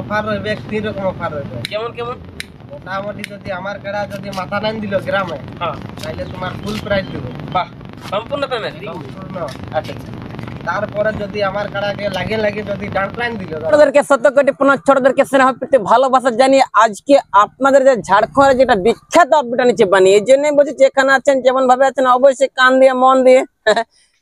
Offer রইবে, তিন রকম অফার রইবে। কেমন কেমন? মোটামুটি যদি আমার কাড়া যদি মাথা নাইন দিল গ্রামে, হ্যাঁ, তাহলে তোমার ফুল প্রাইস দেবো। বাহ, সম্পূর্ণ পেমেন্ট? সম্পূর্ণ। আচ্ছা আচ্ছা। তারপরে যদি আমার কাড়াকে লাগে লাগে যদি ডাউন লাইন দিল, আপনাদেরকে শতকোটি পুনঃ ছোটদেরকে স্নেহ প্রীতি ভালোবাসা জানিয়ে আজকে আপনাদের যে ঝাড়খণ্ডের যেটা বিখ্যাত আপডেট নিচে বানিয়ে, এই জন্যই বলছি যেখানে আছেন যেমন ভাবে আছেন অবশ্যই কান দিয়ে মন দিয়ে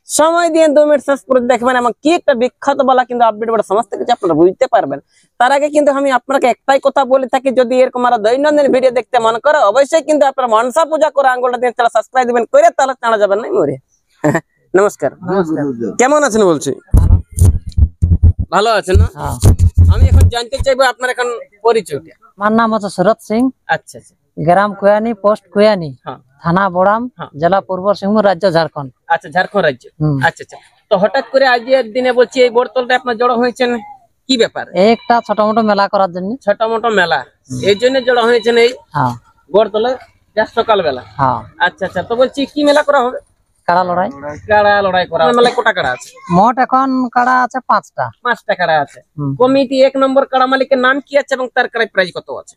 সময় দিয়ে 2 মিনিট শেষ করে দেখবেন এবং কি একটা বিখ্যাত বলা কিন্তু আপডেট বলা সমস্ত কিছু আপনারা বুঝতে পারবেন। তার আগে কিন্তু আমি আপনাকে একটাই কথা বলে থাকি, যদি এরকম আরো দৈনন্দিন ভিডিও দেখতে মন করে অবশ্যই কিন্তু আপনারা মনসা পূজা করে আঙ্গুলটা দিয়ে তাহলে সাবস্ক্রাইব দিবেন করে তাহলে জানা যাবেন না মরে। নমস্কার, কেমন আছেন? বলছি ভালো আছেন না? আমি এখন জানতে চাইবো আপনার এখন পরিচয়টা। আমার নাম হচ্ছে সুরত সিং, আচ্ছা আচ্ছা। গ্রাম কুয়ানি, পোস্ট কুয়ানি, হ্যাঁ, থানা বড়াম, হ্যাঁ। জেলা পূর্ব সিংভূম, রাজ্য ঝাড়খণ্ড। আচ্ছা, ঝাড়খণ্ড রাজ্য। আচ্ছা আচ্ছা। তো হঠাৎ করে আজকের দিনে বলছি এই বড়তলটা আপনার জড়ো হয়েছেন, কি ব্যাপার? একটা ছোট মোটো মেলা করার জন্য। ছোট মোটো মেলা, এই জন্য জড়ো হয়েছেন এই হ্যাঁ বড়তলে সকাল বেলা? হ্যাঁ। আচ্ছা আচ্ছা। তো বলছি কি মেলা করা হবে? কাড়া লড়াই। কাড়া লড়াই করা মেলায় কোটা কাড়া আছে? মোট এখন কাড়া আছে 5টা। 5টা কাড়া আছে। কমিটি 1 নম্বর কাড়া মালিকের নাম কি আছে এবং তার কাড়ায় প্রাইস কত আছে?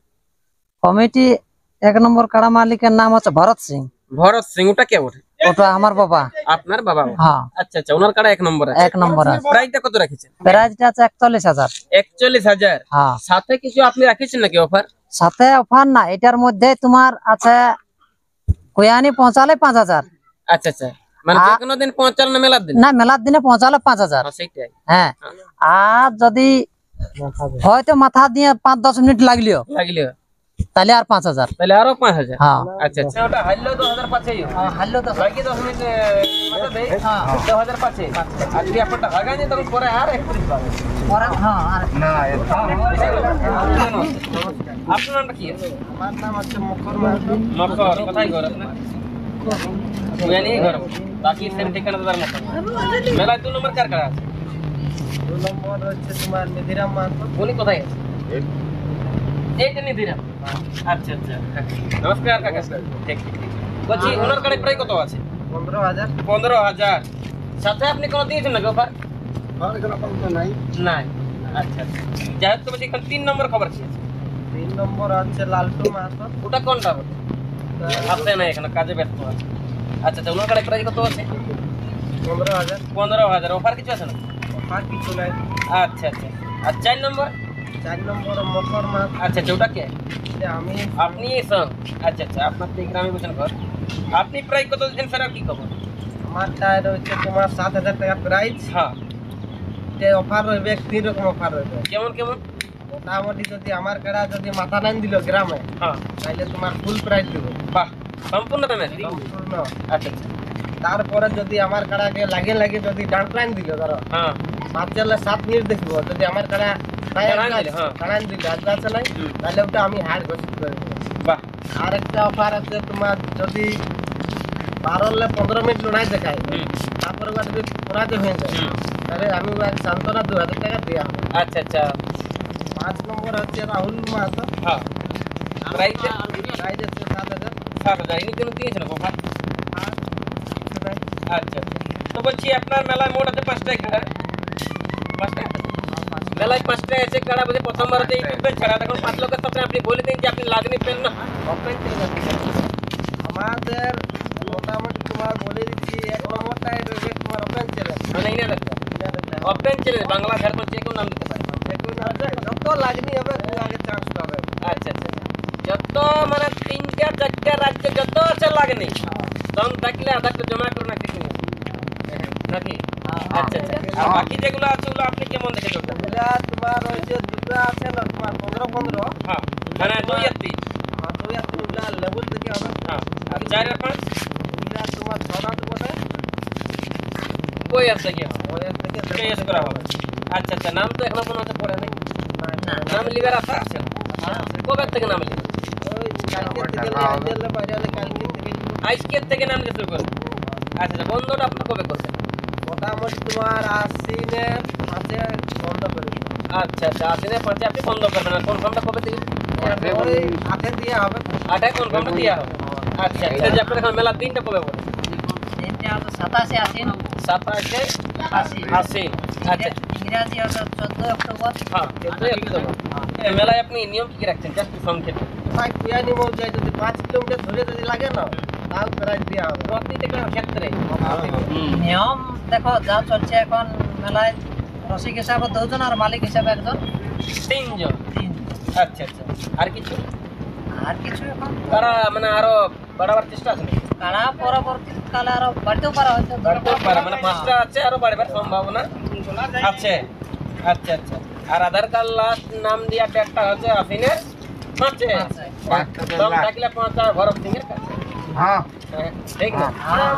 কমিটি 1 নম্বর কাড়া মালিকের নাম হচ্ছে ভরত সিং। ভরত সিং, ওটা কে ওঠে? ওটা আমার বাবা। আপনার বাবা? হ্যাঁ। আচ্ছা আচ্ছা। ওনার কাড়া 1 নম্বর আছে? 1 নম্বর আছে। প্রাইসটা কত রাখেছেন? প্রাইসটা আছে 41,000। 41,000? হ্যাঁ। সাথে কিছু আপনি রাখেছেন নাকি অফার? সাথে অফার না, এটার মধ্যে তোমার আছে কুয়ানি পৌঁছালে 5,000। আচ্ছা আচ্ছা। মানে যে কোনো দিন পৌঁছাল না মেলার দিন? না, মেলার দিনে পৌঁছালে 5,000। সেটাই। হ্যাঁ। আর যদি হয়তো মাথা দিয়ে 5-10 মিনিট লাগলো তাহলে আর 5,000। তাহলে আরো 5,000? হ্যাঁ। আচ্ছা আচ্ছা। ওটা হারলেও 10,000 পাচ্ছেই। হারলেও 10,000। বাকি 10 মিনিট মাথা দেই। 10,000 পাচ্ছেই। আজকে আপনারটা ভাগানি তখন পরে আর 31 পাবে। পরে হ্যাঁ আর না আপনার নামটা কি? আমার নাম হচ্ছে মকর মাহাতো। মকর, কোথায় ঘর আপনার? কুয়ানি ঘর। বাকি সেম ঠিকানা দাদার মতো। মেলায় 2 নম্বর কার কাড়া আছে? 2 নম্বর হচ্ছে তোমার নিধিরাম মাহাতো। উনি কোথায় আছে? এইটা নিধিরাম। আচ্ছা আচ্ছা। নমস্কার কাকা। ঠিক ঠিক ঠিক। বলছি ওনার কাড়ায় প্রায় কত আছে? 15,000। 15,000। সাথে আপনি কোনো দিয়েছেন নাকি অফার? নাই। নাই। আচ্ছা আচ্ছা। যাই হোক, তুমি এখন 3 নম্বর খবর কি আছে? 3 নম্বর হচ্ছে লালটু মাহাতো। ওটা কোনটা হবে? আসলে না, এখানে কাজে ব্যস্ত আছে। আচ্ছা আচ্ছা। ওনার কাড়ায় প্রায় কত আছে? 15,000। 15,000। অফার কিছু আছে না? অফার কিছু নাই। আচ্ছা আচ্ছা। আর 4 নম্বর? 4 নম্বর মকর মাহাতো। আচ্ছা আচ্ছা। ওটা কে? আমি আপনি সং? আচ্ছা আচ্ছা। আপনার তো এই গ্রামে বসেন ঘর। আপনি প্রায় কত দিন স্যার কি খবর? আমার টায়ার হচ্ছে তোমার 7,000 টাকা প্রাইস। হ্যাঁ। যে অফার রইবে, 3 রকম অফার রইবে। কেমন কেমন? মোটামুটি যদি আমার কাড়া যদি মাথা নাইন দিল গ্রামে, হ্যাঁ, তাহলে তোমার ফুল প্রাইস দেবো। বাহ, সম্পূর্ণ পেমেন্ট? সম্পূর্ণ। আচ্ছা আচ্ছা। তারপরে যদি আমার কাড়াকে লাগে লাগে যদি ডাউন লাইন দিল, ধরো হ্যাঁ 7 মিনিট দেখবো, যদি আমার কাড়া টানান দিলে, হ্যাঁ। টানান দিল আজকে আছে নাই, তাহলে ওটা আমি হার ঘোষিত করে দেবো। বাহ। আর একটা অফার আছে তোমার, যদি 12-15 মিনিট লড়াই দেখায়, তারপরে ওটা যদি পরাজয় হয়ে যায়, তাহলে আমি ওকে সান্ত্বনা 2,000 টাকা দেওয়া হবে। আচ্ছা আচ্ছা। 5 নম্বর হচ্ছে রাহুল মাহাতো। হ্যাঁ। প্রাইস প্রাইস আছে 7,000। 7,000। ইনি কোনো দিয়েছেন অফার? আর কিছু নাই। আচ্ছা আচ্ছা। তো বলছি আপনার মেলায় মোট আছে 5টাই কাড়া? 5টা মেলায় 5টাই আছে কাড়া। বলছি প্রথমবার হচ্ছে ইউটিউবে ছাড়া, এখন 5 লোকের সাথে আপনি বলে দিন যে আপনি লাগনি পেন না ওপেন চ্যালেঞ্জ আমাদের মোটামুটি তোমার বলে দিচ্ছি, 1 নম্বরটাই রয়েছে তোমার ওপেন চ্যালেঞ্জ। মানে ইনা দেখো ওপেন চ্যালেঞ্জ, বাংলা ঝাড়খণ্ড যে কেউ নাম দিতে পারে। যত লাগনি হবে তুমি আগে চান্স পাবে। আচ্ছা আচ্ছা। যত মানে 3টা-4টা রাজ্যে যত আছে লাগনি দম থাকলে আধারটা জমা করে নাকি নাকি? আচ্ছা আচ্ছা। আর বাকি যেগুলো আছে ওগুলো আপনি কেমন দেখে চলতে? এটা তোমার ওই যে দুটো আছে না তোমার 15-15, হ্যাঁ, মানে 2 আর 3। আর 2 আর 3 লেভেল থেকে হবে। হ্যাঁ। আর 4 আর 5 এটা তোমার 6 রাত বটে, কই আছে কি হবে? ওই থেকে চেস করা হবে। আচ্ছা আচ্ছা। নাম তো এখনো কোনো পড়ে নাই। নাম লিবার আশা আছে? কবে থেকে নাম লিবার? ওই কালকে থেকে আইডিয়ালে বাইরে কালকে থেকে আজকের থেকে নাম লিখতে শুরু করবে? আচ্ছা আচ্ছা। বন্ধটা আপনি কবে করছেন? মোটামুটি তোমার আশ্বিনের 5-এ বন্ধ করে দিবো। আচ্ছা আচ্ছা। আশ্বিনের 5-এ আপনি বন্ধ করবেন। আর কনফার্মটা কবে থেকে? ওই 8-এ দিয়ে হবে। 8-এ কনফার্মটা দেওয়া হবে। আচ্ছা। এটা যে আপনার এখন মেলার দিনটা কবে বলে? তিনটা এটা হচ্ছে 27 আশ্বিন 27 আশ্বিন। আচ্ছা ইংরাজি হচ্ছে 14 অক্টোবর। হ্যাঁ 14 অক্টোবর। এই মেলায় আপনি নিয়ম কি রাখছেন জাস্ট সংক্ষেপে? ভাই কুয়া নিমো যায় যদি 5 কিলোমিটার ধরে যদি লাগে না তাও প্রাইজ দেওয়া হবে প্রত্যেকটা ক্ষেত্রে নিয়ম দেখো যা চলছে এখন মেলায় রসিক হিসাবে 2 জন আর মালিক হিসাবে একজন, 3 জন। 3 আচ্ছা আচ্ছা আর কিছু আর কিছু এখন তারা মানে আরো বাড়াবার চেষ্টা আছে নাকি? কারা পরবর্তীকালে আরো বাড়তেও পারা হয়তো বাড়তেও পারে, মানে 5টা আছে আরো বাড়বার সম্ভাবনা আছে। আচ্ছা আচ্ছা আর আধার কার্ড লাস্ট নাম দিয়া ডেটটা হচ্ছে আশ্বিনের 5 দম থাকলে 5 ভরত সিং এর কাছে। হ্যাঁ হ্যাঁ, ঠিক না? হ্যাঁ।